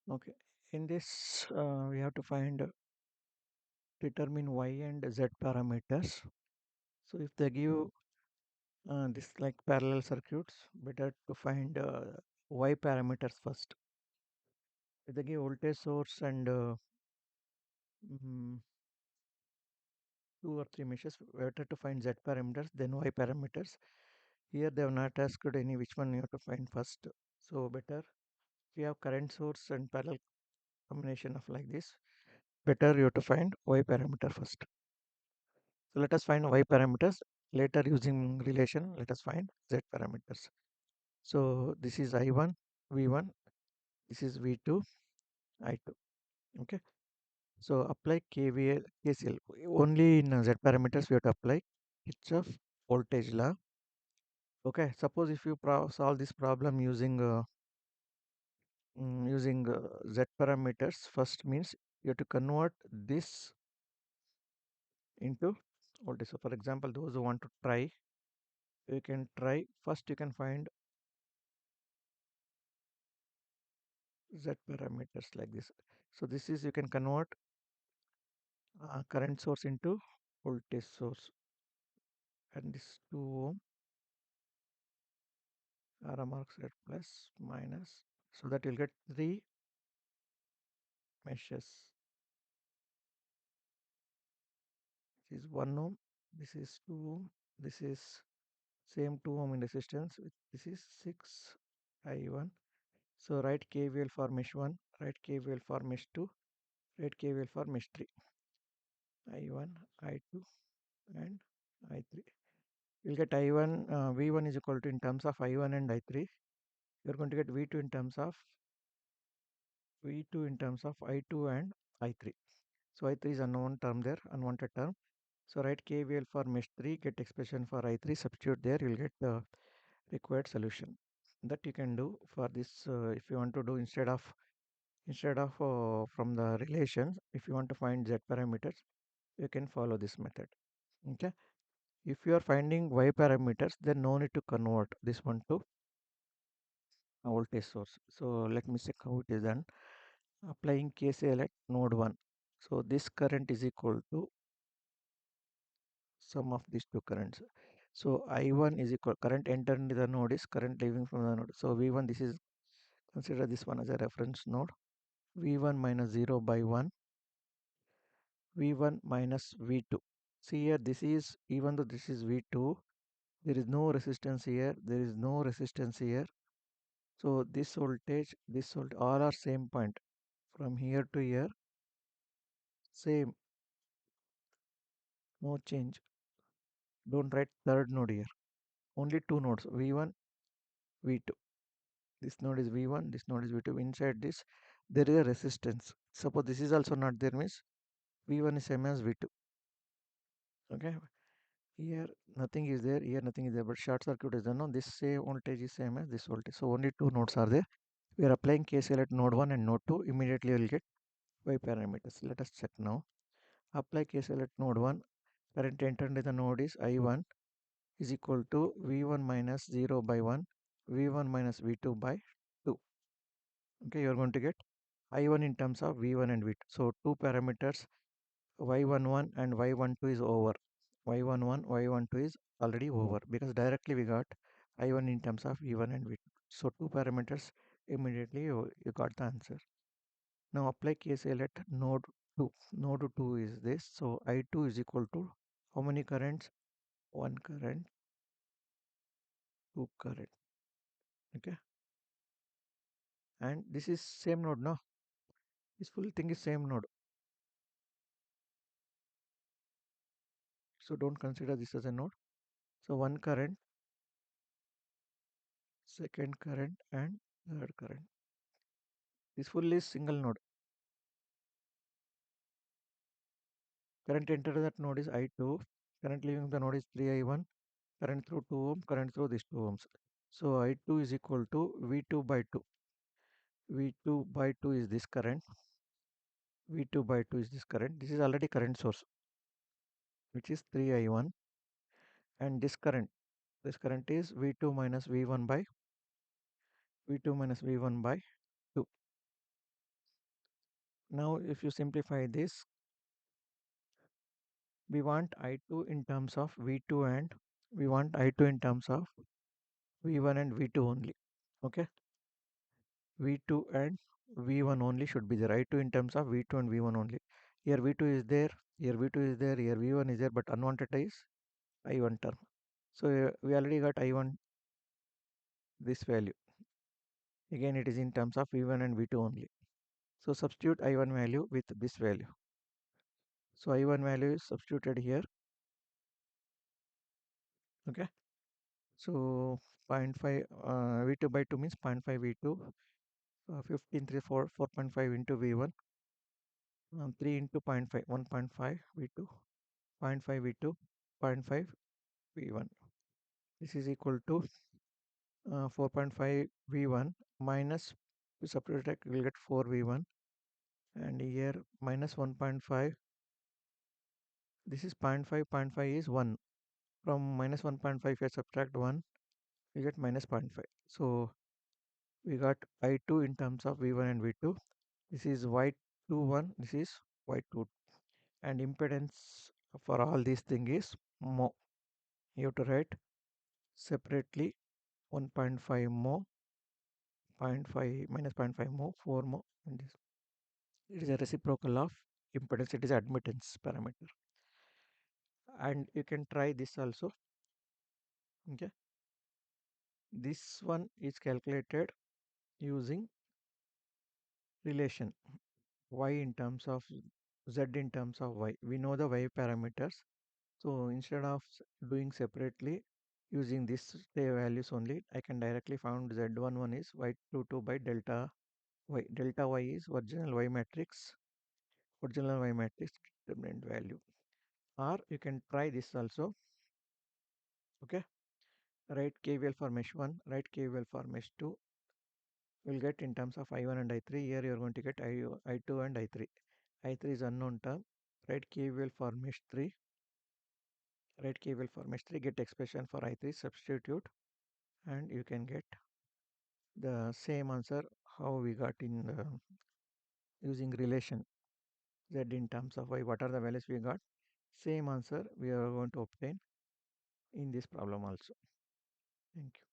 Okay. In this, we have to find determine y and z parameters. So if they give this like parallel circuits, better to find y parameters first. If they give voltage source and mm, two or three meshes, better to find z parameters then y parameters. Here they have not asked any which one you have to find first. So better if you have current source and parallel combination of like this, better you have to find y parameter first. So let us find y parameters. Later using relation, let us find z parameters. So this is I1, V1, this is V2, I2. Okay. So apply KVL, KCL. Only in z parameters we have to apply Kirchhoff voltage law. Okay. Suppose if you solve this problem using z parameters first means you have to convert this into voltage. So for example, those who want to try, you can try first. You can find z parameters like this. So this is you can convert current source into voltage source, and this 2 ohm arrow marks at plus minus, so that you'll get three meshes. This is 1 ohm, this is 2 ohm, this is same 2 ohm in resistance. This is 6 I1. So write KVL for mesh 1, write KVL for mesh 2, write KVL for mesh 3. I1, I2 and I3. You'll get I1, V1 is equal to in terms of I1 and I3. You're going to get V2 in terms of I2 and I3. So I3 is unknown term there, unwanted term. So write KVL for mesh 3, get expression for I3, substitute there, you'll get the required solution. That you can do for this if you want to do instead of from the relations, if you want to find z parameters, you can follow this method. Okay. If you are finding y parameters, then no need to convert this one to a voltage source. So let me check how it is done. Applying KCL at node 1. So this current is equal to sum of these two currents. So I1 is equal current entered into the node is current leaving from the node. So V1, this is consider this one as a reference node. V1 minus 0 by 1, V1 minus V2. See here, this is, even though this is V2, there is no resistance here, there is no resistance here. So this voltage, all are same point. From here to here, same, no change. Don't write third node here. Only two nodes, V1, V2. This node is V1, this node is V2. Inside this, there is a resistance. Suppose this is also not there, means V1 is same as V2. Okay. Here nothing is there, here nothing is there, but short circuit is done. No, this same voltage is same as this voltage. So only two nodes are there. We are applying KCL at node 1 and node 2. Immediately we will get Y parameters. Let us check now. Apply KCL at node 1. Current entered into the node is I1 is equal to V1 minus 0 by 1, V1 minus V2 by 2. Okay, you are going to get I1 in terms of V1 and V2. So two parameters Y11 and Y12 is over. Y11, Y12 is already over because directly we got I1 in terms of V1 and V2. So two parameters, immediately you got the answer. Now apply KCL at node 2. Node 2 is this. So I2 is equal to how many currents? One current, two current. Okay. And this is same node, no? This full thing is same node. So don't consider this as a node. So one current, second current, and third current. This full is single node. Current enter that node is I2. Current leaving the node is 3I1. Current through 2 ohm. Current through this 2 ohms. So I2 is equal to V2 by 2. V2 by 2 is this current. V2 by 2 is this current. This is already current source, which is 3I1. And this current is V2 minus V1 by 2. Now if you simplify this, we want I2 in terms of V2 and we want I2 in terms of V1 and V2 only. Okay, V2 and V1 only should be there. I2 in terms of V2 and V1 only. Here V2 is there, here V2 is there, here V1 is there, but unwanted is I1 term. So we already got I1 this value. Again it is in terms of V1 and V2 only. So substitute I1 value with this value. So I1 value is substituted here. Okay. So zero point 0.5 V2 by 2 means 0.5 V2. 15 3 4 4.5 into V1. 3 into 0.5 1.5 V2. 0.5 V2. 0.5 V1. This is equal to 4.5 V1 minus, we subtract, we will get 4 V1, and here minus 1.5. This is 0.5, zero point 0.5 is 1. From minus 1.5 if I subtract 1, we get minus 0.5. So we got I2 in terms of V1 and V2. This is Y21, this is Y2, and impedance for all these thing is mho. You have to write separately 1.5 mho, zero point 0.5 minus 0.5 mho, 4 mho, and this. It is a reciprocal of impedance, it is admittance parameter. And you can try this also. Okay, this one is calculated using relation y in terms of z in terms of y. We know the y parameters. So instead of doing separately using this values only, I can directly found z11 is y22 by delta y. Delta y is original y matrix, determinant value. Or you can try this also. Okay, write KVL for mesh 1, write KVL for mesh 2. We'll get in terms of I1 and I3. Here you are going to get I2 and I3. I3 is unknown term. Write KVL for mesh 3. Write KVL for mesh 3. Get expression for I3. Substitute, and you can get the same answer how we got in using relation z in terms of y. What are the values we got? Same answer we are going to obtain in this problem also. Thank you.